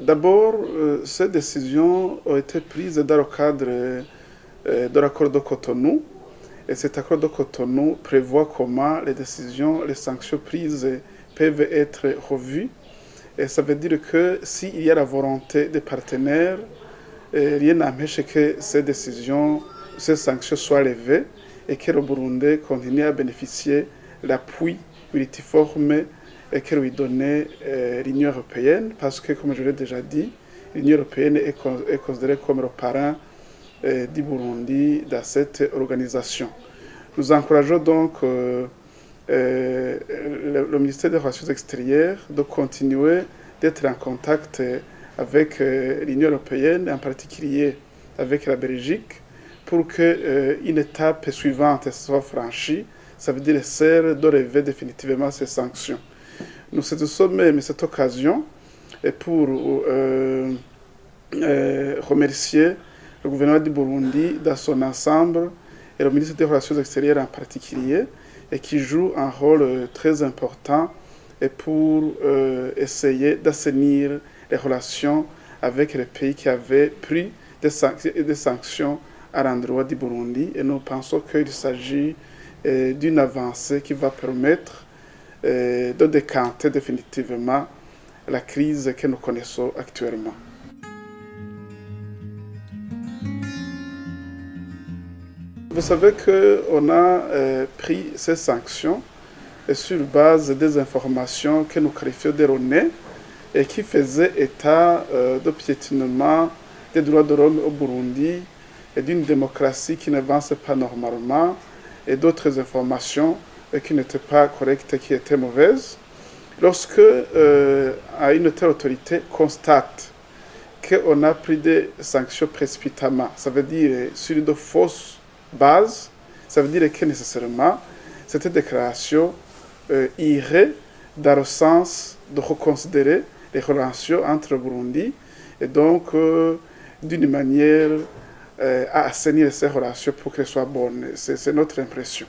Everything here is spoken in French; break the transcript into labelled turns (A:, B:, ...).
A: D'abord, ces décisions ont été prises dans le cadre de l'accord de Cotonou. Et cet accord de Cotonou prévoit comment les décisions, les sanctions prises peuvent être revues. Et ça veut dire que s'il y a la volonté des partenaires, rien n'empêche que ces décisions, ces sanctions soient levées et que le Burundi continue à bénéficier de l'appui multiforme et que lui donnait l'Union européenne, parce que, comme je l'ai déjà dit, l'Union européenne est considérée comme le parrain du Burundi dans cette organisation. Nous encourageons donc le ministère des Relations extérieures de continuer d'être en contact avec l'Union européenne, en particulier avec la Belgique, pour qu'une étape suivante soit franchie, ça veut dire celle de lever définitivement ces sanctions. Nous saisissons même cette occasion pour remercier le gouvernement du Burundi dans son ensemble et le ministre des Relations extérieures en particulier, et qui joue un rôle très important pour essayer d'assainir les relations avec les pays qui avaient pris des sanctions à l'endroit du Burundi. Et nous pensons qu'il s'agit d'une avancée qui va permettre de décanter définitivement la crise que nous connaissons actuellement. Vous savez qu'on a pris ces sanctions sur base des informations que nous qualifions d'erronées et qui faisaient état de piétinement des droits de l'homme au Burundi et d'une démocratie qui n'avance pas normalement et d'autres informations qui n'étaient pas correctes, qui étaient mauvaises. Lorsque une telle autorité constate qu'on a pris des sanctions précipitamment, ça veut dire sur de fausses bases, ça veut dire que nécessairement cette déclaration irait dans le sens de reconsidérer les relations entre le Burundi et donc d'une manière à assainir ces relations pour qu'elles soient bonnes. C'est notre impression.